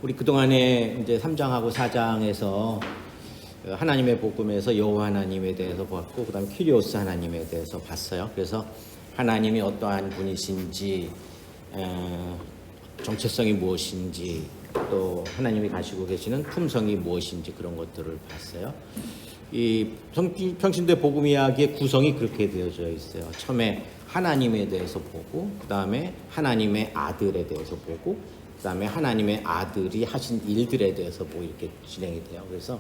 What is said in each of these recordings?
우리 그동안에 이제 3장하고 4장에서 하나님의 복음에서 여호와 하나님에 대해서 봤고, 그다음에 키리오스 하나님에 대해서 봤어요. 그래서 하나님이 어떠한 분이신지, 정체성이 무엇인지, 또 하나님이 가지고 계시는 품성이 무엇인지 그런 것들을 봤어요. 이 평신도의 복음 이야기의 구성이 그렇게 되어져 있어요. 처음에 하나님에 대해서 보고, 그 다음에 하나님의 아들에 대해서 보고, 그 다음에 하나님의 아들이 하신 일들에 대해서 보고 이렇게 진행이 돼요. 그래서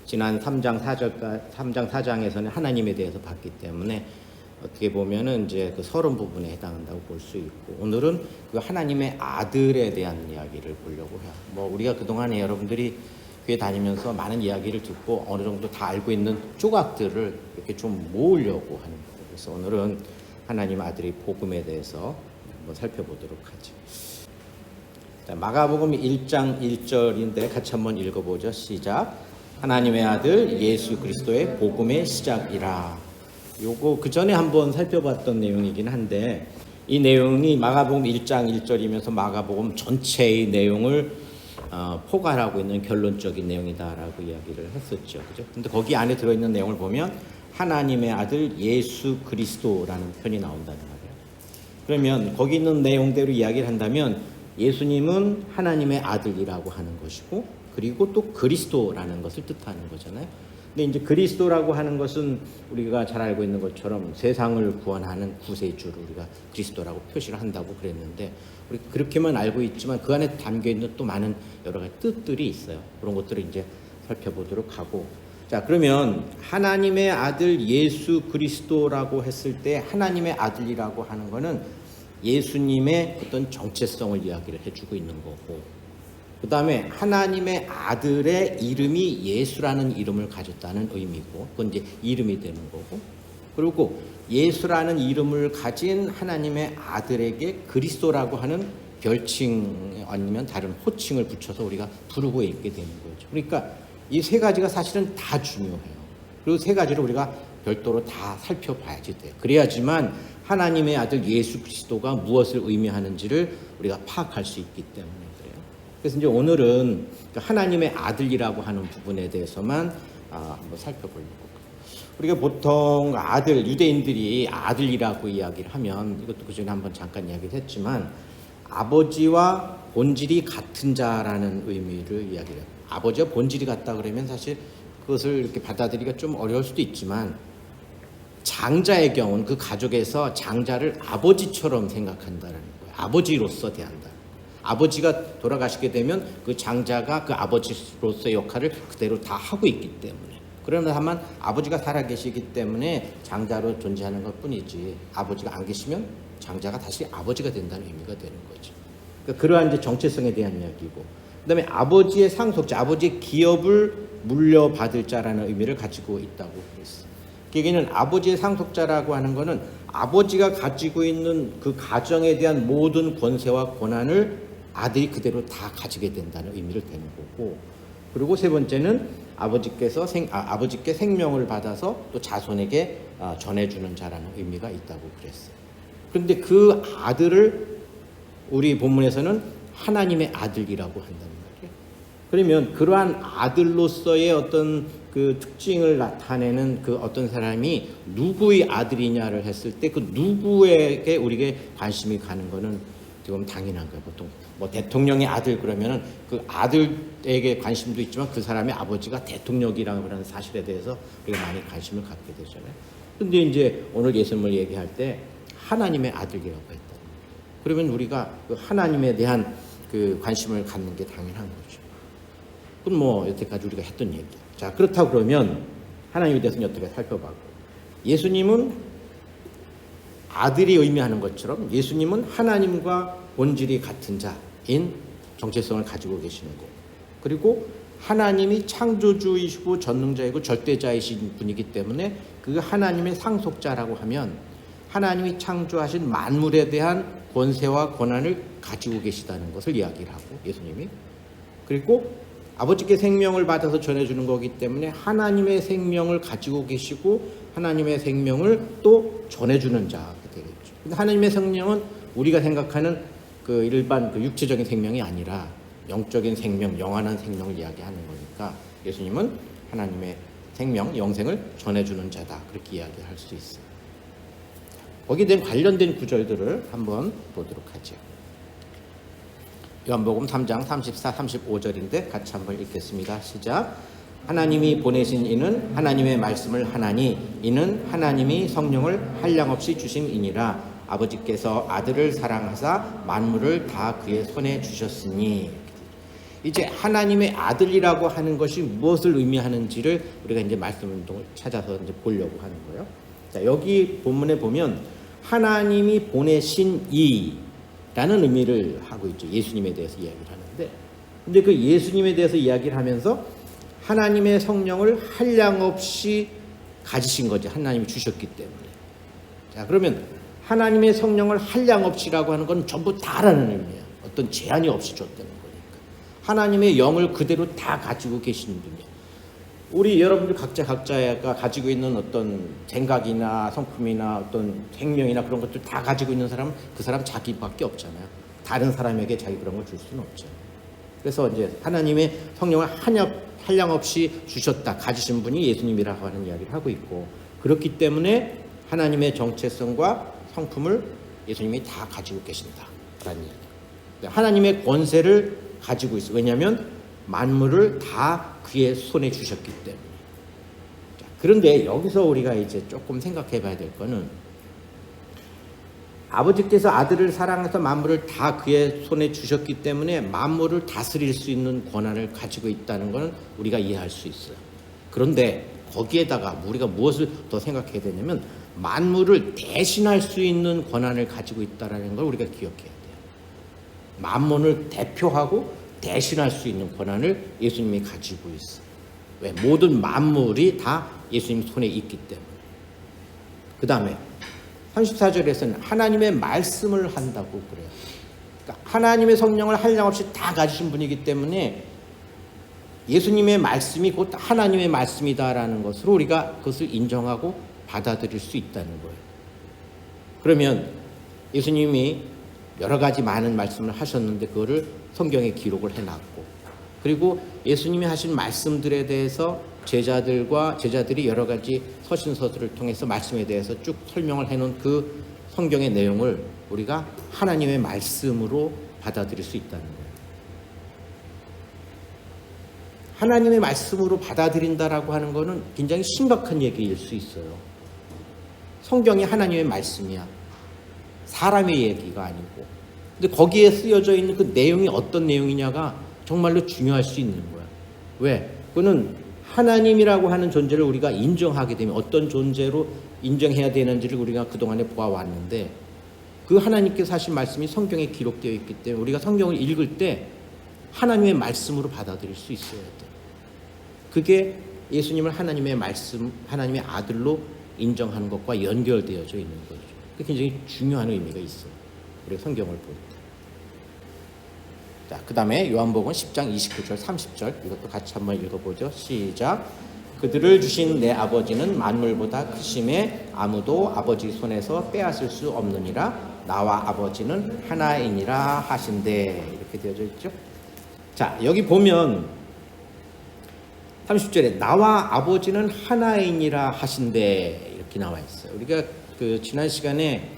지난 3장 4장에서는 하나님에 대해서 봤기 때문에 어떻게 보면은 이제 그 서론 부분에 해당한다고 볼 수 있고, 오늘은 그 하나님의 아들에 대한 이야기를 보려고 해요. 뭐 우리가 그동안에 여러분들이 교회 다니면서 많은 이야기를 듣고 어느 정도 다 알고 있는 조각들을 이렇게 좀 모으려고 하는 거예요. 그래서 오늘은 하나님 아들의 복음에 대해서 한번 살펴보도록 하죠. 마가복음 1장 1절인데 같이 한번 읽어보죠. 시작. 하나님의 아들 예수 그리스도의 복음의 시작이라. 요거 그 전에 한번 살펴봤던 내용이긴 한데, 이 내용이 마가복음 1장 1절이면서 마가복음 전체의 내용을 포괄하고 있는 결론적인 내용이다라고 이야기를 했었죠. 그죠? 근데 거기 안에 들어있는 내용을 보면 하나님의 아들 예수 그리스도라는 표현이 나온다는 거예요. 그러면 거기 있는 내용대로 이야기를 한다면 예수님은 하나님의 아들이라고 하는 것이고, 그리고 또 그리스도라는 것을 뜻하는 거잖아요. 근데 이제 그리스도라고 하는 것은 우리가 잘 알고 있는 것처럼 세상을 구원하는 구세주를 우리가 그리스도라고 표시를 한다고 그랬는데, 우리 그렇게만 알고 있지만 그 안에 담겨 있는 또 많은 여러 가지 뜻들이 있어요. 그런 것들을 이제 살펴보도록 하고, 자, 그러면 하나님의 아들 예수 그리스도라고 했을 때 하나님의 아들이라고 하는 거는 예수님의 어떤 정체성을 이야기를 해주고 있는 거고, 그 다음에 하나님의 아들의 이름이 예수라는 이름을 가졌다는 의미고, 그건 이제 이름이 되는 거고, 그리고 예수라는 이름을 가진 하나님의 아들에게 그리스도라고 하는 별칭 아니면 다른 호칭을 붙여서 우리가 부르고 있게 되는 거죠. 그러니까 이 세 가지가 사실은 다 중요해요. 그리고 세 가지를 우리가 별도로 다 살펴봐야지 돼요. 그래야지만 하나님의 아들 예수 그리스도가 무엇을 의미하는지를 우리가 파악할 수 있기 때문에 그래요. 그래서 이제 오늘은 하나님의 아들이라고 하는 부분에 대해서만 한번 살펴보려고. 우리가 보통 아들, 유대인들이 아들이라고 이야기를 하면, 이것도 그전에 한번 잠깐 이야기를 했지만, 아버지와 본질이 같은 자라는 의미를 이야기를 해요. 아버지와 본질이 같다 그러면 사실 그것을 이렇게 받아들이기가 좀 어려울 수도 있지만, 장자의 경우는 그 가족에서 장자를 아버지처럼 생각한다는 거예요. 아버지로서 대한다. 아버지가 돌아가시게 되면 그 장자가 그 아버지로서의 역할을 그대로 다 하고 있기 때문에, 그러나 다만 아버지가 살아계시기 때문에 장자로 존재하는 것 뿐이지, 아버지가 안 계시면 장자가 다시 아버지가 된다는 의미가 되는 거죠. 그러니까 그러한 이제 정체성에 대한 이야기고, 그 다음에 아버지의 상속자, 아버지의 기업을 물려받을 자라는 의미를 가지고 있다고 그랬어요. 여기는 아버지의 상속자라고 하는 것은 아버지가 가지고 있는 그 가정에 대한 모든 권세와 권한을 아들이 그대로 다 가지게 된다는 의미를 되는 거고, 그리고 세 번째는 아버지께 생명을 받아서 또 자손에게 전해주는 자라는 의미가 있다고 그랬어요. 그런데 그 아들을 우리 본문에서는 하나님의 아들이라고 한다는 거예요. 그러면 그러한 아들로서의 어떤 그 특징을 나타내는 그 어떤 사람이 누구의 아들이냐를 했을 때, 그 누구에게 우리에게 관심이 가는 거는 지금 당연한 거예요. 보통 뭐 대통령의 아들 그러면은 그 아들에게 관심도 있지만 그 사람의 아버지가 대통령이라는 그런 사실에 대해서 우리가 많이 관심을 갖게 되잖아요. 근데 이제 오늘 예수님을 얘기할 때 하나님의 아들이라고 했다. 그러면 우리가 그 하나님에 대한 그 관심을 갖는 게 당연한 거죠. 그건 뭐 여태까지 우리가 했던 얘기야. 자, 그렇다고 그러면 하나님에 대해서는 어떻게 살펴봤고, 예수님은 아들이 의미하는 것처럼 예수님은 하나님과 본질이 같은 자인 정체성을 가지고 계시는 거고, 그리고 하나님이 창조주이시고 전능자이고 절대자이신 분이기 때문에 그 하나님의 상속자라고 하면 하나님이 창조하신 만물에 대한 권세와 권한을 가지고 계시다는 것을 이야기를 하고, 예수님이, 그리고 아버지께 생명을 받아서 전해주는 거기 때문에 하나님의 생명을 가지고 계시고 하나님의 생명을 또 전해주는 자가 되겠죠. 근데 하나님의 생명은 우리가 생각하는 그 일반 그 육체적인 생명이 아니라 영적인 생명, 영원한 생명을 이야기하는 거니까 예수님은 하나님의 생명, 영생을 전해주는 자다. 그렇게 이야기할 수 있어요. 거기에 대한 관련된 구절들을 한번 보도록 하죠. 요한복음 3장 34, 35절인데 같이 한번 읽겠습니다. 시작. 하나님이 보내신 이는 하나님의 말씀을 하나니 이는 하나님이 성령을 한량없이 주심이니라. 아버지께서 아들을 사랑하사 만물을 다 그의 손에 주셨으니. 이제 하나님의 아들이라고 하는 것이 무엇을 의미하는지를 우리가 이제 말씀 운동을 찾아서 이제 보려고 하는 거예요. 자, 여기 본문에 보면 하나님이 보내신 이라는 의미를 하고 있죠. 예수님에 대해서 이야기를 하는데, 근데 그 예수님에 대해서 이야기를 하면서 하나님의 성령을 한량없이 가지신 거죠. 하나님이 주셨기 때문에. 자, 그러면 하나님의 성령을 한량없이라고 하는 건 전부 다라는 의미예요. 어떤 제한이 없이 줬다는 거니까. 하나님의 영을 그대로 다 가지고 계시는 분이에요. 우리 여러분들 각자가 가지고 있는 어떤 생각이나 성품이나 어떤 생명이나 그런 것들 다 가지고 있는 사람은 그 사람 자기밖에 없잖아요. 다른 사람에게 자기 그런 걸 줄 수는 없죠. 그래서 이제 하나님의 성령을 한량없이 주셨다, 가지신 분이 예수님이라고 하는 이야기를 하고 있고, 그렇기 때문에 하나님의 정체성과 성품을 예수님이 다 가지고 계신다라는 얘기예요. 하나님의 권세를 가지고 있어요. 왜냐하면 만물을 다 그의 손에 주셨기 때문에. 자, 그런데 여기서 우리가 이제 조금 생각해 봐야 될 거는, 아버지께서 아들을 사랑해서 만물을 다 그의 손에 주셨기 때문에 만물을 다스릴 수 있는 권한을 가지고 있다는 것은 우리가 이해할 수 있어요. 그런데 거기에다가 우리가 무엇을 더 생각해야 되냐면, 만물을 대신할 수 있는 권한을 가지고 있다는 걸 우리가 기억해야 돼요. 만물을 대표하고 대신할 수 있는 권한을 예수님이 가지고 있어요. 왜? 모든 만물이 다 예수님 손에 있기 때문에. 그 다음에 34절에서는 하나님의 말씀을 한다고 그래요. 그러니까 하나님의 성령을 한량없이 다 가지신 분이기 때문에 예수님의 말씀이 곧 하나님의 말씀이다라는 것으로 우리가 그것을 인정하고 받아들일 수 있다는 거예요. 그러면 예수님이 여러 가지 많은 말씀을 하셨는데 그거를 성경에 기록을 해놨고, 그리고 예수님이 하신 말씀들에 대해서 제자들이 여러 가지 서신서들을 통해서 말씀에 대해서 쭉 설명을 해놓은 그 성경의 내용을 우리가 하나님의 말씀으로 받아들일 수 있다는 거예요. 하나님의 말씀으로 받아들인다라고 하는 것은 굉장히 심각한 얘기일 수 있어요. 성경이 하나님의 말씀이야. 사람의 얘기가 아니고. 근데 거기에 쓰여져 있는 그 내용이 어떤 내용이냐가 정말로 중요할 수 있는 거야. 왜? 그거는 하나님이라고 하는 존재를 우리가 인정하게 되면 어떤 존재로 인정해야 되는지를 우리가 그동안에 보아왔는데, 그 하나님께서 하신 말씀이 성경에 기록되어 있기 때문에 우리가 성경을 읽을 때 하나님의 말씀으로 받아들일 수 있어야 돼. 그게 예수님을 하나님의 말씀, 하나님의 아들로 인정하는 것과 연결되어져 있는 거죠. 그게 굉장히 중요한 의미가 있어요. 우리가 성경을 볼 때. 자, 그 다음에 요한복음 10장 29절 30절 이것도 같이 한번 읽어보죠. 시작. 그들을 주신 내 아버지는 만물보다 크심에 아무도 아버지 손에서 빼앗을 수 없느니라. 나와 아버지는 하나이니라 하신대. 이렇게 되어져 있죠. 자, 여기 보면 30절에 나와 아버지는 하나이니라 하신대 이렇게 나와 있어요. 우리가 그 지난 시간에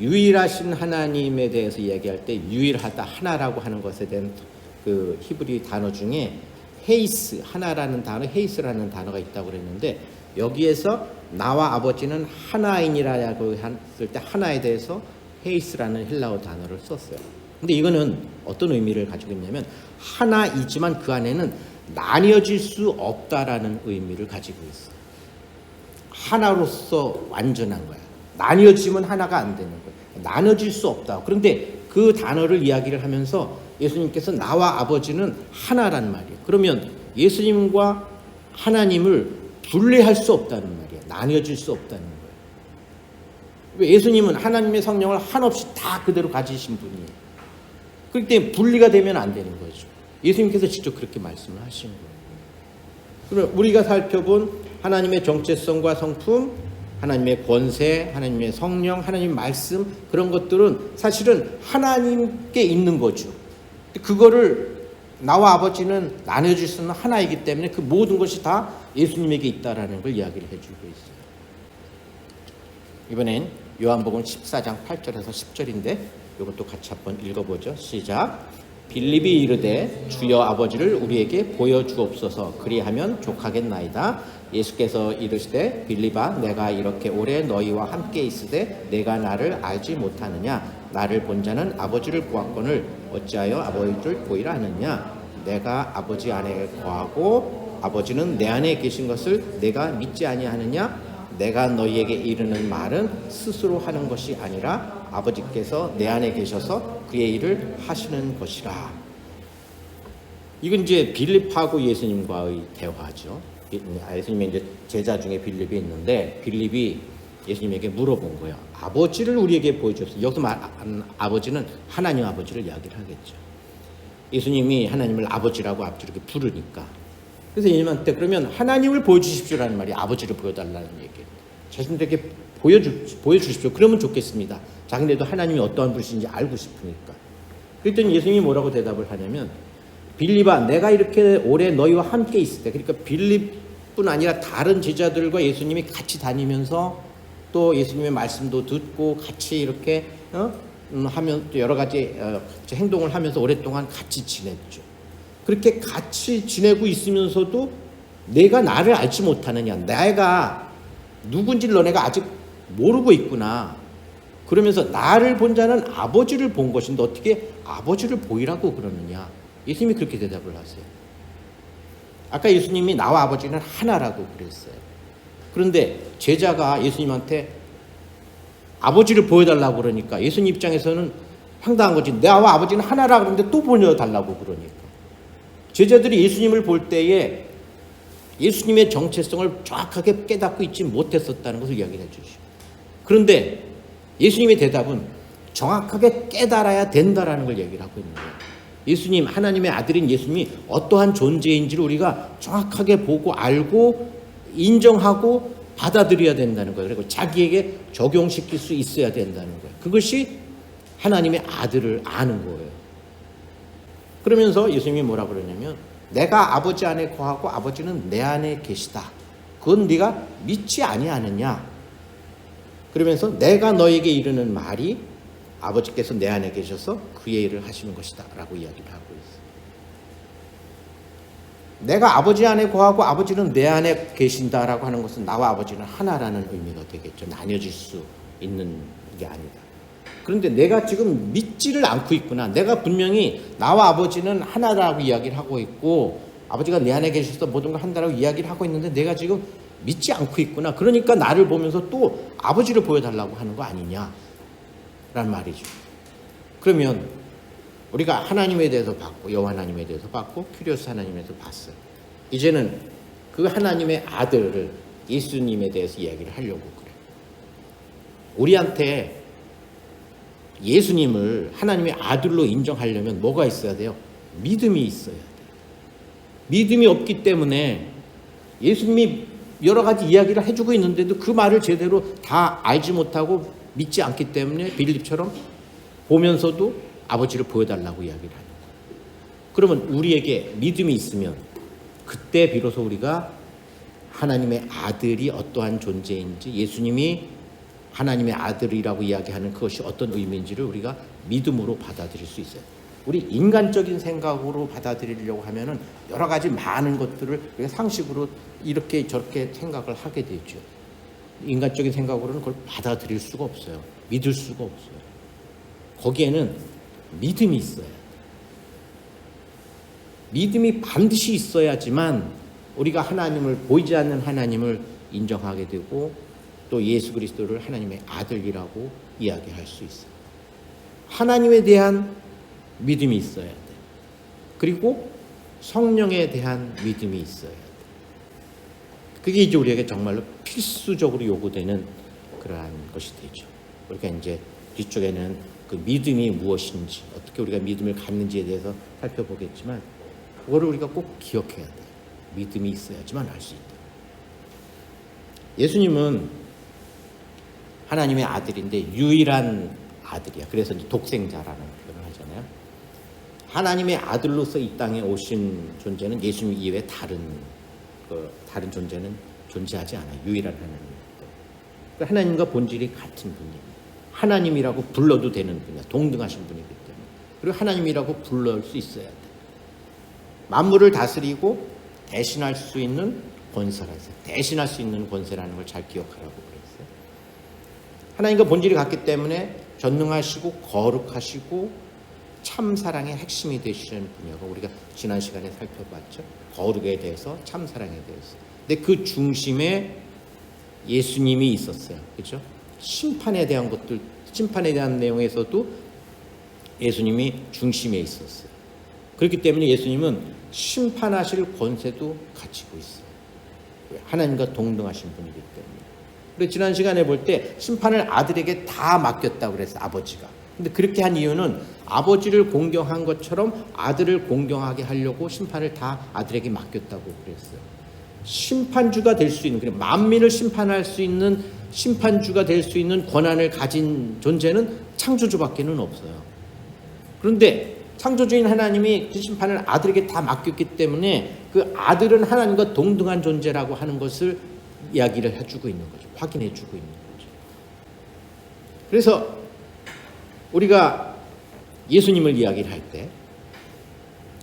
유일하신 하나님에 대해서 이야기할 때 유일하다, 하나라고 하는 것에 대한 그 히브리 단어 중에 헤이스, 하나라는 단어, 헤이스라는 단어가 있다고 그랬는데, 여기에서 나와 아버지는 하나이니라고 했을 때 하나에 대해서 헤이스라는 헬라어 단어를 썼어요. 근데 이거는 어떤 의미를 가지고 있냐면, 하나이지만 그 안에는 나뉘어질 수 없다라는 의미를 가지고 있어요. 하나로서 완전한 거야. 나뉘어지면 하나가 안 되는 거예요. 나눠질 수 없다. 그런데 그 단어를 이야기를 하면서 예수님께서 나와 아버지는 하나란 말이에요. 그러면 예수님과 하나님을 분리할 수 없다는 말이에요. 나뉘어질 수 없다는 거예요. 예수님은 하나님의 성령을 한없이 다 그대로 가지신 분이에요. 그렇기 때문에 분리가 되면 안 되는 거죠. 예수님께서 직접 그렇게 말씀을 하신 거예요. 그럼 우리가 살펴본 하나님의 정체성과 성품, 하나님의 권세, 하나님의 성령, 하나님의 말씀, 그런 것들은 사실은 하나님께 있는 거죠. 그거를 나와 아버지는 나눠질 수는 하나이기 때문에 그 모든 것이 다 예수님에게 있다라는 걸 이야기를 해주고 있어요. 이번엔 요한복음 14장 8절에서 10절인데 이것도 같이 한번 읽어보죠. 시작. 빌립이 이르되 주여 아버지를 우리에게 보여주옵소서 그리하면 족하겠나이다. 예수께서 이르시되 빌립아 내가 이렇게 오래 너희와 함께 있으되 내가 나를 알지 못하느냐. 나를 본 자는 아버지를 보았거늘 어찌하여 아버지를 보이라 하느냐. 내가 아버지 안에 거하고 아버지는 내 안에 계신 것을 내가 믿지 아니하느냐. 내가 너희에게 이르는 말은 스스로 하는 것이 아니라 아버지께서 내 안에 계셔서 그의 일을 하시는 것이라. 이건 이제 빌립하고 예수님과의 대화죠. 예수님의 이제 제자 중에 빌립이 있는데 빌립이 예수님에게 물어본 거예요. 아버지를 우리에게 보여주옵소서. 여기서 말하는 아버지는 하나님 아버지를 이야기를 하겠죠. 예수님이 하나님을 아버지라고 앞뒤로 이렇게 부르니까. 그래서 예수님한테 그러면 하나님을 보여주십시오라는 말이 아버지를 보여달라는 얘기예요. 자신들에게 보여주십시오. 그러면 좋겠습니다. 자기네도 하나님이 어떠한 분이신지 알고 싶으니까. 그랬더니 예수님이 뭐라고 대답을 하냐면 빌립아 내가 이렇게 오래 너희와 함께 있을 때 그러니까 빌립뿐 아니라 다른 제자들과 예수님이 같이 다니면서 또 예수님의 말씀도 듣고 같이 이렇게 하면 또 여러 가지 행동을 하면서 오랫동안 같이 지냈죠. 그렇게 같이 지내고 있으면서도 내가 나를 알지 못하느냐. 내가 누군지를 너네가 아직 모르고 있구나. 그러면서 나를 본 자는 아버지를 본 것인데 어떻게 아버지를 보이라고 그러느냐. 예수님이 그렇게 대답을 하세요. 아까 예수님이 나와 아버지는 하나라고 그랬어요. 그런데 제자가 예수님한테 아버지를 보여달라고 그러니까 예수님 입장에서는 황당한 거지. 나와 아버지는 하나라고 그러는데 또 보여달라고 그러니까. 제자들이 예수님을 볼 때에 예수님의 정체성을 정확하게 깨닫고 있지 못했었다는 것을 이야기해 주시죠. 그런데 예수님의 대답은 정확하게 깨달아야 된다라는 걸 얘기를 하고 있는 거예요. 예수님, 하나님의 아들인 예수님이 어떠한 존재인지를 우리가 정확하게 보고 알고 인정하고 받아들여야 된다는 거예요. 그리고 자기에게 적용시킬 수 있어야 된다는 거예요. 그것이 하나님의 아들을 아는 거예요. 그러면서 예수님이 뭐라 그러냐면 내가 아버지 안에 거하고 아버지는 내 안에 계시다. 그건 네가 믿지 아니하느냐. 그러면서 내가 너에게 이르는 말이 아버지께서 내 안에 계셔서 그의 일을 하시는 것이다 라고 이야기를 하고 있어요. 내가 아버지 안에 거하고 아버지는 내 안에 계신다라고 하는 것은 나와 아버지는 하나라는 의미가 되겠죠. 나뉘어질 수 있는 게 아니다. 그런데 내가 지금 믿지를 않고 있구나. 내가 분명히 나와 아버지는 하나라고 이야기를 하고 있고 아버지가 내 안에 계셔서 모든 걸 한다라고 이야기를 하고 있는데 내가 지금 믿지 않고 있구나. 그러니까 나를 보면서 또 아버지를 보여달라고 하는 거 아니냐 라는 말이죠. 그러면 우리가 하나님에 대해서 봤고 여호와 하나님에 대해서 봤고 큐리오스 하나님에 대해서 봤어요. 이제는 그 하나님의 아들을 예수님에 대해서 이야기를 하려고 그래요. 우리한테 예수님을 하나님의 아들로 인정하려면 뭐가 있어야 돼요? 믿음이 있어야 돼요. 믿음이 없기 때문에 예수님이 여러 가지 이야기를 해주고 있는데도 그 말을 제대로 다 알지 못하고 믿지 않기 때문에 빌립처럼 보면서도 아버지를 보여달라고 이야기를 하는 거예요. 그러면 우리에게 믿음이 있으면 그때 비로소 우리가 하나님의 아들이 어떠한 존재인지 예수님이 하나님의 아들이라고 이야기하는 그것이 어떤 의미인지를 우리가 믿음으로 받아들일 수 있어요. 우리 인간적인 생각으로 받아들이려고 하면은 여러 가지 많은 것들을 우리가 상식으로 이렇게 저렇게 생각을 하게 되죠. 인간적인 생각으로는 그걸 받아들일 수가 없어요. 믿을 수가 없어요. 거기에는 믿음이 있어야 돼요. 믿음이 반드시 있어야지만 우리가 하나님을 보이지 않는 하나님을 인정하게 되고 또 예수 그리스도를 하나님의 아들이라고 이야기할 수 있어요. 하나님에 대한 믿음이 있어야 돼요. 그리고 성령에 대한 믿음이 있어야 돼요. 그게 이제 우리에게 정말로 필수적으로 요구되는 그러한 것이 되죠. 우리가 이제 뒤쪽에는 그 믿음이 무엇인지 어떻게 우리가 믿음을 갖는지에 대해서 살펴보겠지만 그거를 우리가 꼭 기억해야 돼요. 믿음이 있어야지만 알 수 있다. 예수님은 하나님의 아들인데 유일한 아들이야. 그래서 이제 독생자라는 표현을 하잖아요. 하나님의 아들로서 이 땅에 오신 존재는 예수님 이외에 다른 존재는 존재하지 않아요. 유일한 하나님. 그러니까 하나님과 본질이 같은 분이에요. 하나님이라고 불러도 되는 분이야. 동등하신 분이기 때문에. 그리고 하나님이라고 불러올 수 있어야 돼. 만물을 다스리고 대신할 수 있는 권세가 있어요. 대신할 수 있는 권세라는 걸 잘 기억하라고 그랬어요. 하나님과 본질이 같기 때문에 전능하시고 거룩하시고 참 사랑의 핵심이 되시는 분이라고 우리가 지난 시간에 살펴봤죠. 거룩에 대해서, 참 사랑에 대해서. 근데 그 중심에 예수님이 있었어요. 그렇죠? 심판에 대한 내용에서도 예수님이 중심에 있었어요. 그렇기 때문에 예수님은 심판하실 권세도 가지고 있어요. 하나님과 동등하신 분이기 때문에. 그리고 지난 시간에 볼 때 심판을 아들에게 다 맡겼다고 그랬어요. 아버지가. 근데 그렇게 한 이유는 아버지를 공경한 것처럼 아들을 공경하게 하려고 심판을 다 아들에게 맡겼다고 그랬어요. 심판주가 될 수 있는, 만민을 심판할 수 있는 심판주가 될 수 있는 권한을 가진 존재는 창조주밖에는 없어요. 그런데 창조주인 하나님이 그 심판을 아들에게 다 맡겼기 때문에 그 아들은 하나님과 동등한 존재라고 하는 것을 이야기를 해주고 있는 거죠. 확인해주고 있는 거죠. 그래서 우리가 예수님을 이야기를 할 때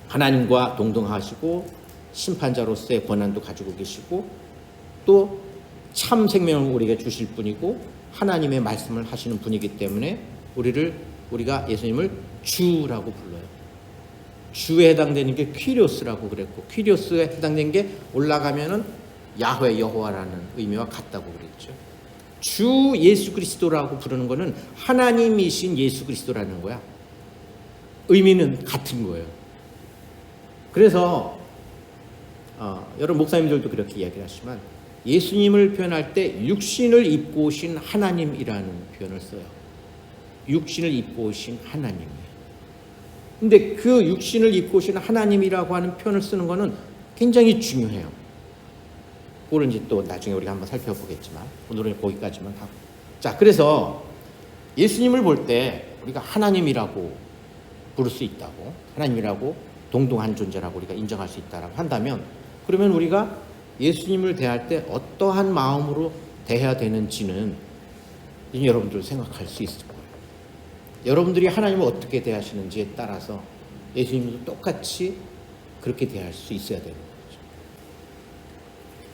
하나님과 동등하시고 심판자로서의 권한도 가지고 계시고 또 참 생명을 우리에게 주실 분이고 하나님의 말씀을 하시는 분이기 때문에 우리가 예수님을 주라고 불러요. 주에 해당되는 게 퀴리오스라고 그랬고, 퀴리오스에 해당된 게 올라가면은 야훼 여호와라는 의미와 같다고 그랬죠. 주 예수 그리스도라고 부르는 거는 하나님이신 예수 그리스도라는 거야. 의미는 같은 거예요. 그래서 여러분 목사님들도 그렇게 이야기를 하시지만 예수님을 표현할 때 육신을 입고 오신 하나님이라는 표현을 써요. 육신을 입고 오신 하나님이에요. 근데 그 육신을 입고 오신 하나님이라고 하는 표현을 쓰는 거는 굉장히 중요해요. 그걸 이제 또 나중에 우리가 한번 살펴보겠지만 오늘은 거기까지만 하고. 자, 그래서 예수님을 볼 때 우리가 하나님이라고 부를 수 있다고, 하나님이라고 동등한 존재라고 우리가 인정할 수 있다라고 한다면, 그러면 우리가 예수님을 대할 때 어떠한 마음으로 대해야 되는지는 여러분들 생각할 수 있을 거예요. 여러분들이 하나님을 어떻게 대하시는지에 따라서 예수님도 똑같이 그렇게 대할 수 있어야 되는 거죠.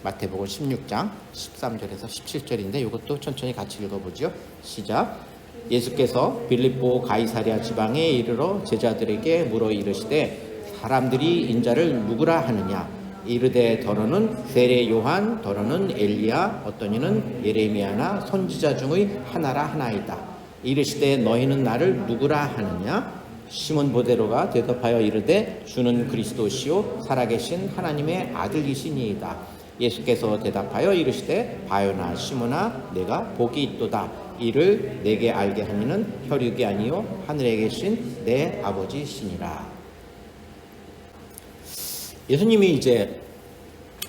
마태복음 16장 13절에서 17절인데 이것도 천천히 같이 읽어보죠. 시작. 예수께서 빌립보 가이사랴 지방에 이르러 제자들에게 물어 이르시되 사람들이 인자를 누구라 하느냐? 이르되 더러는 세례 요한, 더러는 엘리야, 어떤 이는 예레미야나 선지자 중의 하나라 하나이다. 이르시되 너희는 나를 누구라 하느냐? 시몬 베드로가 대답하여 이르되 주는 그리스도시요 살아계신 하나님의 아들이시니이다. 예수께서 대답하여 이르시되 바요나 시몬아 내가 복이 있도다. 이를 내게 알게 하는 이는 혈육이 아니요 하늘에 계신 내 아버지시니라. 예수님이 이제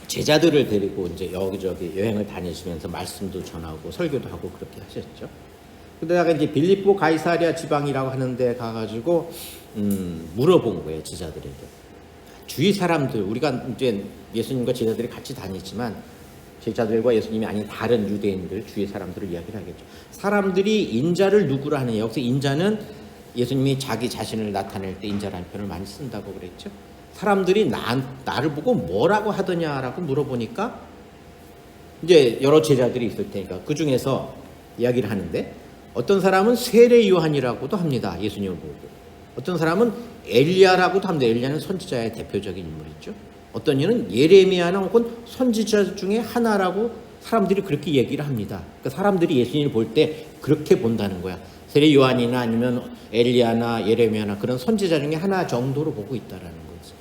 제자들을 데리고 이제 여기저기 여행을 다니시면서 말씀도 전하고 설교도 하고 그렇게 하셨죠. 그러다가 이제 빌립보 가이사랴 지방이라고 하는데 가가지고 물어본 거예요, 제자들에게. 주위 사람들, 우리가 이제 예수님과 제자들이 같이 다니지만 제자들과 예수님이 아닌 다른 유대인들, 주위 사람들을 이야기를 하겠죠. 사람들이 인자를 누구라 하느냐. 여기서 인자는 예수님이 자기 자신을 나타낼 때 인자라는 표현을 많이 쓴다고 그랬죠. 사람들이 나를 보고 뭐라고 하더냐라고 물어보니까 이제 여러 제자들이 있을 테니까 그 중에서 이야기를 하는데 어떤 사람은 세례 요한이라고도 합니다. 예수님을 보고. 어떤 사람은 엘리야라고도 합니다. 엘리야는 선지자의 대표적인 인물이죠. 어떤 이는 예레미야나 혹은 선지자 중에 하나라고 사람들이 그렇게 얘기를 합니다. 그러니까 사람들이 예수님을 볼 때 그렇게 본다는 거야. 세례 요한이나 아니면 엘리야나 예레미야나 그런 선지자 중에 하나 정도로 보고 있다라는 거죠.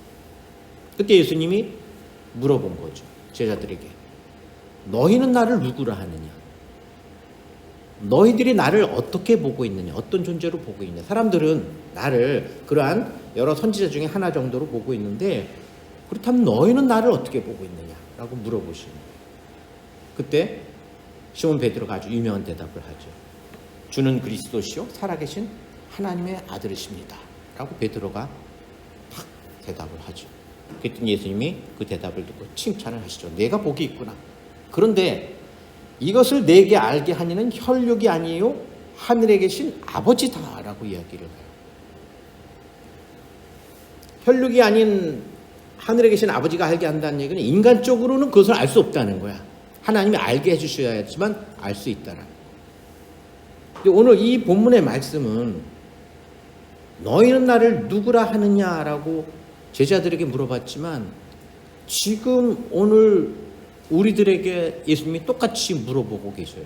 그때 예수님이 물어본 거죠. 제자들에게. 너희는 나를 누구라 하느냐? 너희들이 나를 어떻게 보고 있느냐? 어떤 존재로 보고 있느냐? 사람들은 나를 그러한 여러 선지자 중에 하나 정도로 보고 있는데 그렇다면 너희는 나를 어떻게 보고 있느냐? 라고 물어보시는 거예요. 그때 시몬 베드로가 아주 유명한 대답을 하죠. 주는 그리스도시요 살아계신 하나님의 아들이십니다. 라고 베드로가 대답을 하죠. 그랬더니 예수님이 그 대답을 듣고 칭찬을 하시죠. 내가 복이 있구나. 그런데 이것을 내게 알게 하니는 혈육이 아니요 하늘에 계신 아버지다라고 이야기를 해요. 혈육이 아닌 하늘에 계신 아버지가 알게 한다는 얘기는 인간적으로는 그것을 알 수 없다는 거야. 하나님이 알게 해주셔야지만 알 수 있다라. 오늘 이 본문의 말씀은 너희는 나를 누구라 하느냐라고 제자들에게 물어봤지만 지금 오늘 우리들에게 예수님이 똑같이 물어보고 계셔요.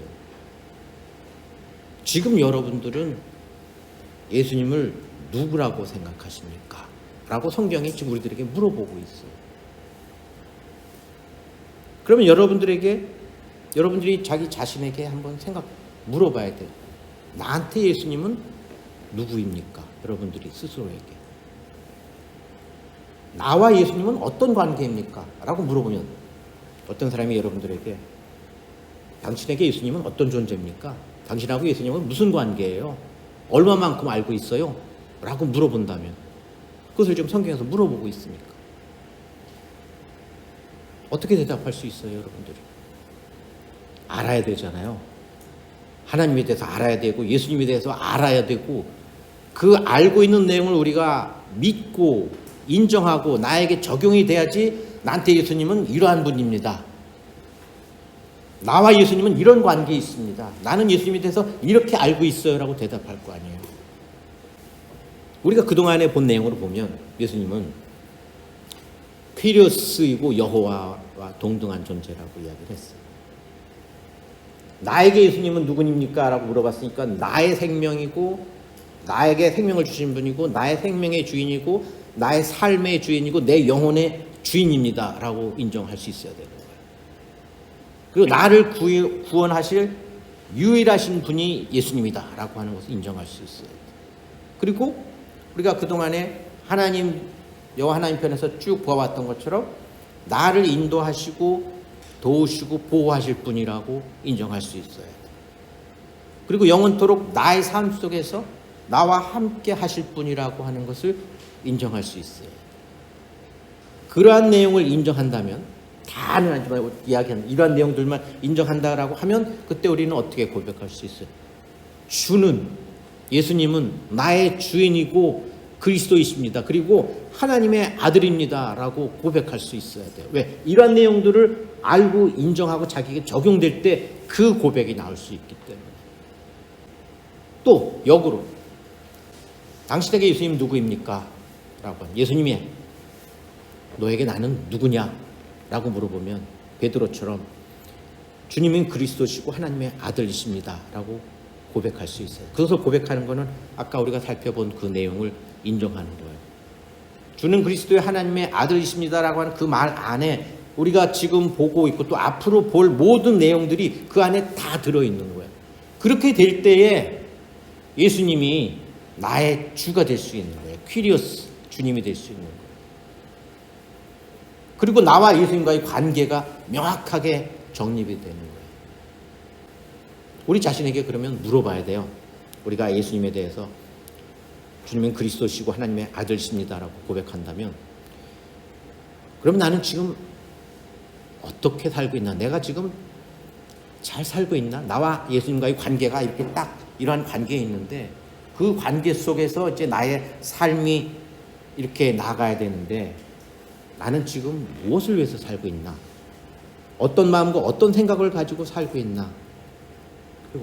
지금 여러분들은 예수님을 누구라고 생각하십니까? 라고 성경이 지금 우리들에게 물어보고 있어요. 그러면 여러분들이 자기 자신에게 한번 물어봐야 돼요. 나한테 예수님은 누구입니까? 여러분들이 스스로에게. 나와 예수님은 어떤 관계입니까? 라고 물어보면 어떤 사람이 여러분들에게 당신에게 예수님은 어떤 존재입니까? 당신하고 예수님은 무슨 관계예요? 얼마만큼 알고 있어요? 라고 물어본다면 그것을 지금 성경에서 물어보고 있습니까? 어떻게 대답할 수 있어요, 여러분들이? 알아야 되잖아요. 하나님에 대해서 알아야 되고 예수님에 대해서 알아야 되고 그 알고 있는 내용을 우리가 믿고 인정하고 나에게 적용이 돼야지 나한테 예수님은 이러한 분입니다. 나와 예수님은 이런 관계에 있습니다. 나는 예수님에 대해서 이렇게 알고 있어요 라고 대답할 거 아니에요. 우리가 그동안에 본 내용으로 보면 예수님은 퀴리오스이고 여호와와 동등한 존재라고 이야기를 했어요. 나에게 예수님은 누구입니까? 라고 물어봤으니까 나의 생명이고 나에게 생명을 주신 분이고 나의 생명의 주인이고 나의 삶의 주인이고 내 영혼의 주인입니다 라고 인정할 수 있어야 되는 거예요. 그리고 나를 구원하실 유일하신 분이 예수님이다 라고 하는 것을 인정할 수 있어요. 그리고 우리가 그동안에 여호와 하나님 편에서 쭉 보아왔던 것처럼 나를 인도하시고 도우시고 보호하실 분이라고 인정할 수 있어야 돼요. 그리고 영원토록 나의 삶 속에서 나와 함께 하실 분이라고 하는 것을 인정할 수 있어요. 그러한 내용을 인정한다면 다는 아니지만 이야기하는 이러한 내용들만 인정한다라고 하면 그때 우리는 어떻게 고백할 수 있어요? 예수님은 나의 주인이고 그리스도이십니다. 그리고 하나님의 아들입니다. 라고 고백할 수 있어야 돼요. 왜? 이러한 내용들을 알고 인정하고 자기에게 적용될 때 그 고백이 나올 수 있기 때문에. 또 역으로 당신에게 예수님 누구입니까? 라고 하면 예수님이 너에게 나는 누구냐? 라고 물어보면 베드로처럼 주님은 그리스도시고 하나님의 아들이십니다. 라고 고백할 수 있어요. 그것을 고백하는 것은 아까 우리가 살펴본 그 내용을 인정하는 거예요. 주는 그리스도의 하나님의 아들이십니다라고 하는 그 말 안에 우리가 지금 보고 있고 또 앞으로 볼 모든 내용들이 그 안에 다 들어있는 거예요. 그렇게 될 때에 예수님이 나의 주가 될 수 있는 거예요. 퀴리오스, 주님이 될 수 있는 거예요. 그리고 나와 예수님과의 관계가 명확하게 정립이 되는 거예요. 우리 자신에게 그러면 물어봐야 돼요. 우리가 예수님에 대해서 주님은 그리스도시고 하나님의 아들이십니다라고 고백한다면 그럼 나는 지금 어떻게 살고 있나? 내가 지금 잘 살고 있나? 나와 예수님과의 관계가 이렇게 딱 이러한 관계에 있는데 그 관계 속에서 이제 나의 삶이 이렇게 나가야 되는데 나는 지금 무엇을 위해서 살고 있나? 어떤 마음과 어떤 생각을 가지고 살고 있나?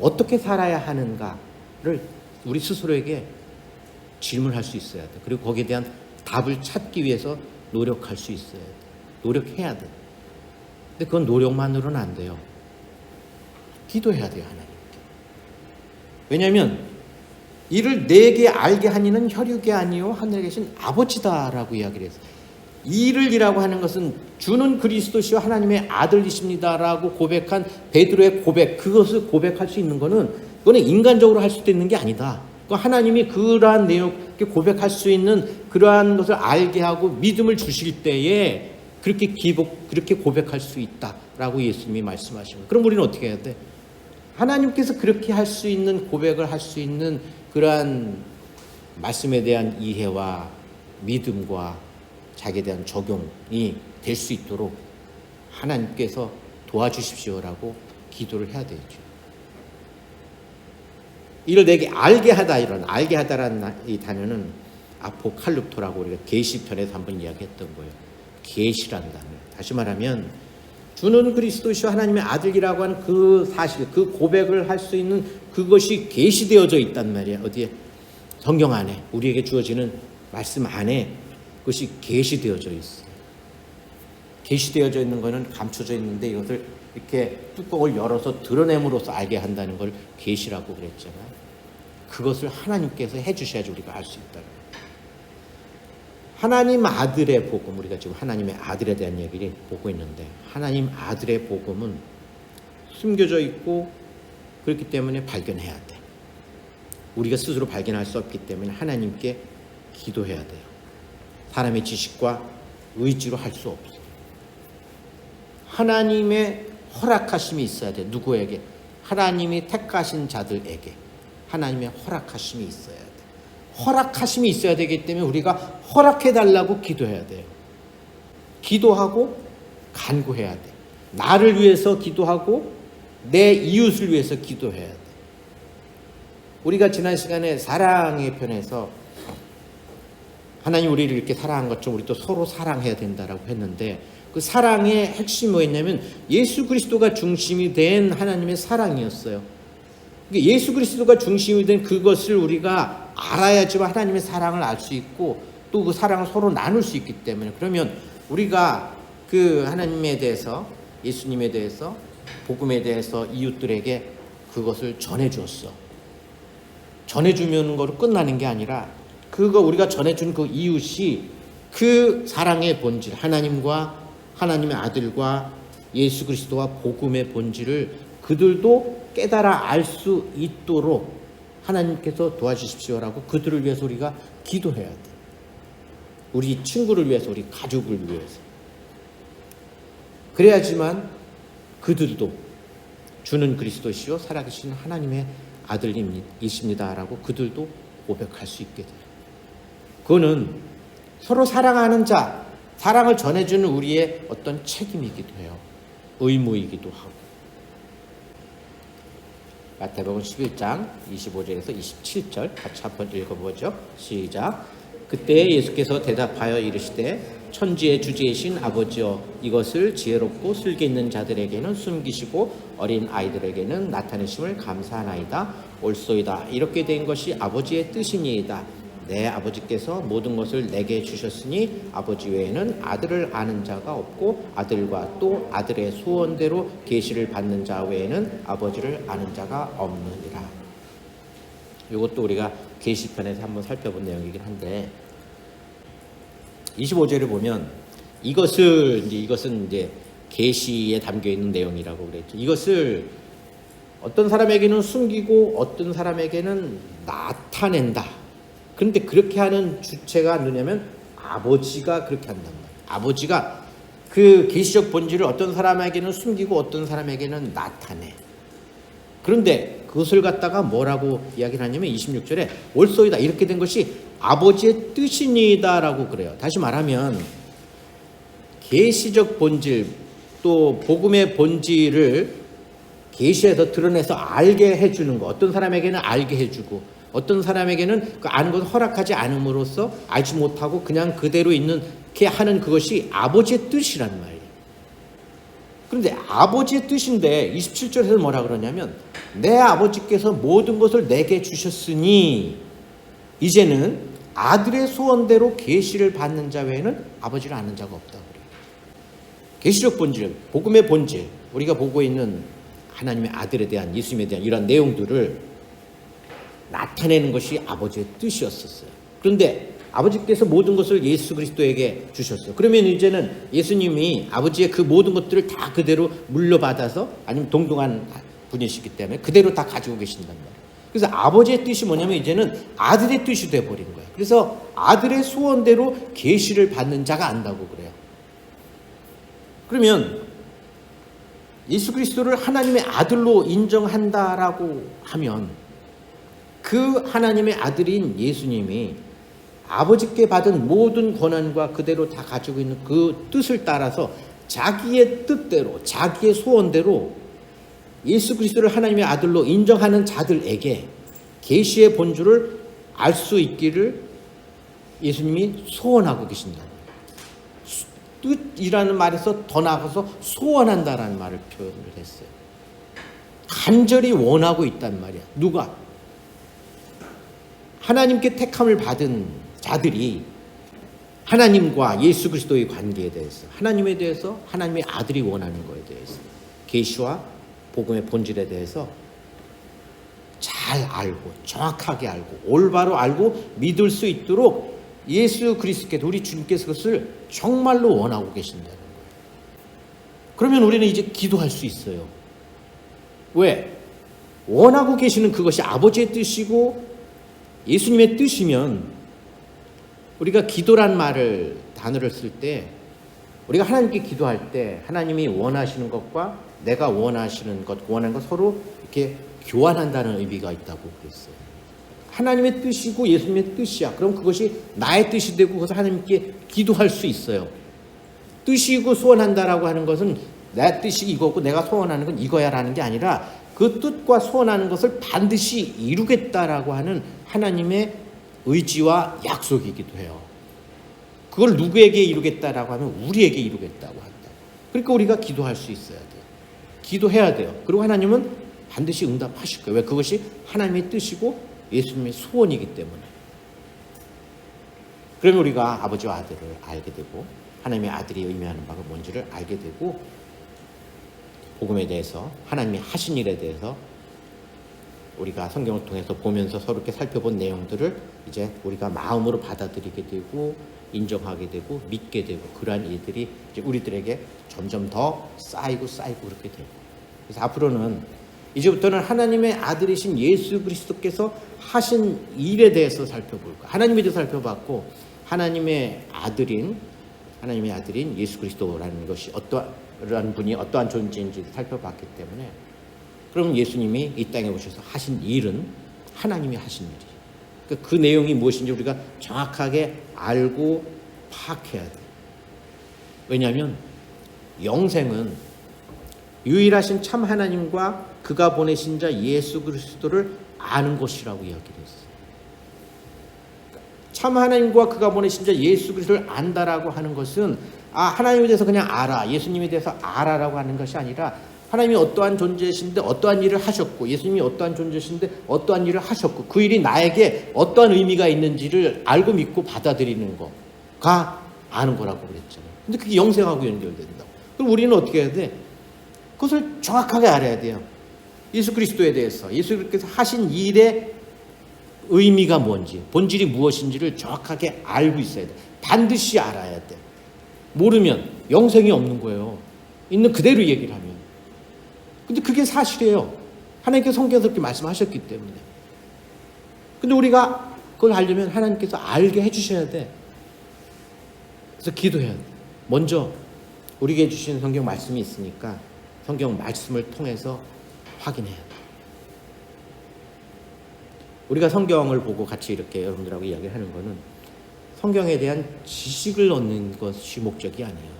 어떻게 살아야 하는가를 우리 스스로에게 질문할 수 있어야 돼. 그리고 거기에 대한 답을 찾기 위해서 노력할 수 있어야 돼. 노력해야 돼. 근데 그건 노력만으로는 안 돼요. 기도해야 돼요, 하나님께. 왜냐하면 이를 내게 알게 하니는 혈육이 아니요 하늘에 계신 아버지다라고 이야기를 했어요. 이를이라고 하는 것은 주는 그리스도시요 하나님의 아들이십니다라고 고백한 베드로의 고백, 그것을 고백할 수 있는 것은 그거는 인간적으로 할 수도 있는 게 아니다. 하나님이 그러한 내용 고백할 수 있는 그러한 것을 알게 하고 믿음을 주실 때에 그렇게 고백할 수 있다라고 예수님이 말씀하신 거예요. 그럼 우리는 어떻게 해야 돼? 하나님께서 그렇게 할 수 있는 고백을 할 수 있는 그러한 말씀에 대한 이해와 믿음과 자기에 대한 적용이 될 수 있도록 하나님께서 도와주십시오라고 기도를 해야 되죠. 이를 내게 알게 하다, 이런 알게 하다라는 이 단어는 아포칼립토라고 우리가 계시편에서 한번 이야기했던 거예요. 계시라는 단어. 다시 말하면 주는 그리스도시요 하나님의 아들이라고 하는 그 사실, 그 고백을 할 수 있는 그것이 계시되어져 있단 말이에요. 어디에? 성경 안에, 우리에게 주어지는 말씀 안에 그것이 계시되어져 있어요. 계시되어져 있는 것은 감춰져 있는데 이것을 이렇게 뚜껑을 열어서 드러냄으로써 알게 한다는 걸 계시라고 그랬잖아요. 그것을 하나님께서 해주셔야지 우리가 알 수 있다. 하나님 아들의 복음, 우리가 지금 하나님의 아들에 대한 얘기를 보고 있는데 하나님 아들의 복음은 숨겨져 있고 그렇기 때문에 발견해야 돼. 우리가 스스로 발견할 수 없기 때문에 하나님께 기도해야 돼요. 사람의 지식과 의지로 할 수 없어요. 하나님의 허락하심이 있어야 돼. 누구에게? 하나님이 택하신 자들에게 하나님의 허락하심이 있어야 돼. 허락하심이 있어야 되기 때문에 우리가 허락해달라고 기도해야 돼요. 기도하고 간구해야 돼. 나를 위해서 기도하고 내 이웃을 위해서 기도해야 돼. 우리가 지난 시간에 사랑의 편에서 하나님 우리를 이렇게 사랑한 것처럼 우리 또 서로 사랑해야 된다라고 했는데 그 사랑의 핵심이 뭐였냐면 예수 그리스도가 중심이 된 하나님의 사랑이었어요. 예수 그리스도가 중심이 된 그것을 우리가 알아야지만 하나님의 사랑을 알 수 있고 또 그 사랑을 서로 나눌 수 있기 때문에 그러면 우리가 그 하나님에 대해서 예수님에 대해서 복음에 대해서 이웃들에게 그것을 전해주었어. 전해주면 거로 끝나는 게 아니라 그거 우리가 전해준 그 이웃이 그 사랑의 본질 하나님과 하나님의 아들과 예수 그리스도와 복음의 본질을 그들도 깨달아 알 수 있도록 하나님께서 도와주십시오라고 그들을 위해서 우리가 기도해야 돼. 우리 친구를 위해서, 우리 가족을 위해서. 그래야지만 그들도 주는 그리스도시요 살아계신 하나님의 아들님이십니다라고 그들도 고백할 수 있게 돼요. 그거는 서로 사랑하는 자, 사랑을 전해주는 우리의 어떤 책임이기도 해요. 의무이기도 하고. 마태복음 11장 25절에서 27절 같이 한번 읽어보죠. 시작. 그때 예수께서 대답하여 이르시되 천지의 주제이신 아버지여 이것을 지혜롭고 슬기 있는 자들에게는 숨기시고 어린 아이들에게는 나타내심을 감사하나이다. 옳소이다. 이렇게 된 것이 아버지의 뜻이니이다. 내 아버지께서 모든 것을 내게 주셨으니 아버지 외에는 아들을 아는 자가 없고 아들과 또 아들의 소원대로 계시를 받는 자 외에는 아버지를 아는 자가 없느니라. 이것도 우리가 계시편에서 한번 살펴본 내용이긴 한데 25절을 보면 이것은 이제 계시에 담겨 있는 내용이라고 그랬죠. 이것을 어떤 사람에게는 숨기고 어떤 사람에게는 나타낸다. 그런데 그렇게 하는 주체가 누구냐면 아버지가 그렇게 한단 말이에요. 아버지가 그 계시적 본질을 어떤 사람에게는 숨기고 어떤 사람에게는 나타내. 그런데 그것을 갖다가 뭐라고 이야기를 하냐면 26절에 옳소이다. 이렇게 된 것이 아버지의 뜻이니다라고 그래요. 다시 말하면 계시적 본질 또 복음의 본질을 계시에서 드러내서 알게 해주는 거. 어떤 사람에게는 알게 해주고 어떤 사람에게는 그 아는 것을 허락하지 않음으로써 알지 못하고 그냥 그대로 있는게 하는 그것이 아버지의 뜻이란 말이에요. 그런데 아버지의 뜻인데 27절에서 뭐라 그러냐면 내 아버지께서 모든 것을 내게 주셨으니 이제는 아들의 소원대로 계시를 받는 자 외에는 아버지를 아는 자가 없다고 그래요. 계시적 본질, 복음의 본질, 우리가 보고 있는 하나님의 아들에 대한 예수님에 대한 이런 내용들을 나타내는 것이 아버지의 뜻이었었어요. 그런데 아버지께서 모든 것을 예수 그리스도에게 주셨어요. 그러면 이제는 예수님이 아버지의 그 모든 것들을 다 그대로 물려받아서 아니면 동등한 분이시기 때문에 그대로 다 가지고 계신단 말이에요. 그래서 아버지의 뜻이 뭐냐면 이제는 아들의 뜻이 돼버린 거예요. 그래서 아들의 소원대로 계시를 받는 자가 안다고 그래요. 그러면 예수 그리스도를 하나님의 아들로 인정한다라고 하면 그 하나님의 아들인 예수님이 아버지께 받은 모든 권한과 그대로 다 가지고 있는 그 뜻을 따라서 자기의 뜻대로, 자기의 소원대로 예수 그리스도를 하나님의 아들로 인정하는 자들에게 계시의 본주를 알 수 있기를 예수님이 소원하고 계신다. 뜻이라는 말에서 더 나아가서 소원한다라는 말을 표현을 했어요. 간절히 원하고 있단 말이야. 누가? 하나님께 택함을 받은 자들이 하나님과 예수 그리스도의 관계에 대해서, 하나님에 대해서, 하나님의 아들이 원하는 것에 대해서, 계시와 복음의 본질에 대해서 잘 알고 정확하게 알고 올바로 알고 믿을 수 있도록 예수 그리스도께서, 우리 주님께서 그것을 정말로 원하고 계신다는 거예요. 그러면 우리는 이제 기도할 수 있어요. 왜? 원하고 계시는 그것이 아버지의 뜻이고 예수님의 뜻이면 우리가 기도란 단어를 쓸 때, 우리가 하나님께 기도할 때 하나님이 원하시는 것과 내가 원하는 것 서로 이렇게 교환한다는 의미가 있다고 그랬어요. 하나님의 뜻이고 예수님의 뜻이야. 그럼 그것이 나의 뜻이 되고 그것을 하나님께 기도할 수 있어요. 뜻이고 소원한다라고 하는 것은 내 뜻이 이거고 내가 소원하는 건 이거야라는 게 아니라 그 뜻과 소원하는 것을 반드시 이루겠다라고 하는 하나님의 의지와 약속이기도 해요. 그걸 누구에게 이루겠다라고 하면 우리에게 이루겠다고 한다. 그러니까 우리가 기도할 수 있어야 돼요. 기도해야 돼요. 그리고 하나님은 반드시 응답하실 거예요. 왜? 그것이 하나님의 뜻이고 예수님의 소원이기 때문에. 그러면 우리가 아버지와 아들을 알게 되고 하나님의 아들이 의미하는 바가 뭔지를 알게 되고 복음에 대해서, 하나님이 하신 일에 대해서 우리가 성경을 통해서 보면서 서로 이렇게 살펴본 내용들을 이제 우리가 마음으로 받아들이게 되고 인정하게 되고 믿게 되고, 그러한 일들이 이제 우리들에게 점점 더 쌓이고 그렇게 되고. 그래서 앞으로는 이제부터는 하나님의 아들이신 예수 그리스도께서 하신 일에 대해서 살펴볼 거예요. 하나님에 대해서 살펴봤고 하나님의 아들인 예수 그리스도라는 것이 어떠한 분이 어떠한 존재인지 살펴봤기 때문에, 그럼 예수님이 이 땅에 오셔서 하신 일은 하나님이 하신 일이에요. 그러니까 그 내용이 무엇인지 우리가 정확하게 알고 파악해야 돼요. 왜냐하면 영생은 유일하신 참 하나님과 그가 보내신 자 예수 그리스도를 아는 것이라고 이야기를 했어요. 참 하나님과 그가 보내신 자 예수 그리스도를 안다라고 하는 것은 하나님에 대해서 그냥 알아, 예수님에 대해서 알아라고 하는 것이 아니라 하나님이 어떠한 존재이신데 어떠한 일을 하셨고 예수님이 어떠한 존재이신데 어떠한 일을 하셨고 그 일이 나에게 어떠한 의미가 있는지를 알고 믿고 받아들이는 거가 아는 거라고 그랬잖아요. 근데 그게 영생하고 연결된다고. 그럼 우리는 어떻게 해야 돼? 그것을 정확하게 알아야 돼요. 예수 그리스도에 대해서, 예수 그리스도께서 하신 일의 의미가 뭔지, 본질이 무엇인지를 정확하게 알고 있어야 돼. 반드시 알아야 돼. 모르면 영생이 없는 거예요. 있는 그대로 얘기를 하면. 근데 그게 사실이에요. 하나님께서 성경에서 그렇게 말씀하셨기 때문에. 근데 우리가 그걸 알려면 하나님께서 알게 해주셔야 돼. 그래서 기도해야 돼. 먼저 우리에게 주신 성경 말씀이 있으니까 성경 말씀을 통해서 확인해야 돼. 우리가 성경을 보고 같이 이렇게 여러분들하고 이야기를 하는 거는 성경에 대한 지식을 얻는 것이 목적이 아니에요.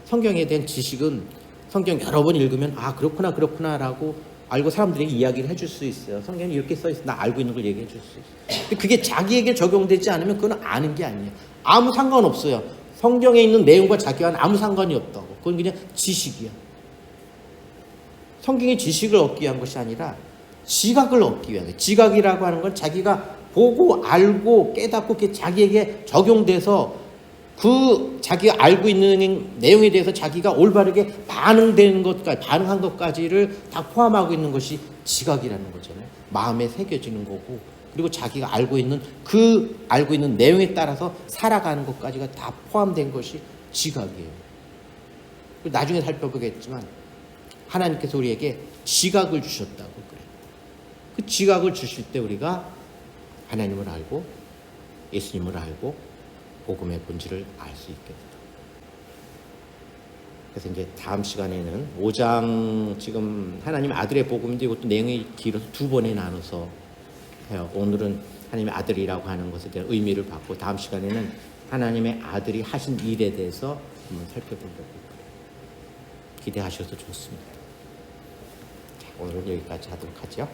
성경에 대한 지식은 성경 여러 번 읽으면 그렇구나라고 알고 사람들에게 이야기를 해줄 수 있어요. 성경에 이렇게 써있어. 나 알고 있는 걸 얘기해 줄 수 있어요. 근데 그게 자기에게 적용되지 않으면 그건 아는 게 아니에요. 아무 상관없어요. 성경에 있는 내용과 자기와는 아무 상관이 없다고. 그건 그냥 지식이야. 성경의 지식을 얻기 위한 것이 아니라 지각을 얻기 위한 거예요. 지각이라고 하는 건 자기가 보고 알고 깨닫고 그게 자기에게 적용돼서 그 자기가 알고 있는 내용에 대해서 자기가 올바르게 반응한 것까지를 다 포함하고 있는 것이 지각이라는 거잖아요. 마음에 새겨지는 거고, 그리고 자기가 알고 있는 내용에 따라서 살아가는 것까지가 다 포함된 것이 지각이에요. 나중에 살펴보겠지만 하나님께서 우리에게 지각을 주셨다고 그래요. 그 지각을 주실 때 우리가 하나님을 알고 예수님을 알고 복음의 본질을 알 수 있게 된다. 그래서 이제 다음 시간에는 5장, 지금 하나님 아들의 복음인데 이것도 내용이 길어서 두 번에 나눠서 해요. 오늘은 하나님의 아들이라고 하는 것에 대한 의미를 받고 다음 시간에는 하나님의 아들이 하신 일에 대해서 한번 살펴보려고 해요. 기대하셔도 좋습니다. 자, 오늘은 여기까지 하도록 하죠.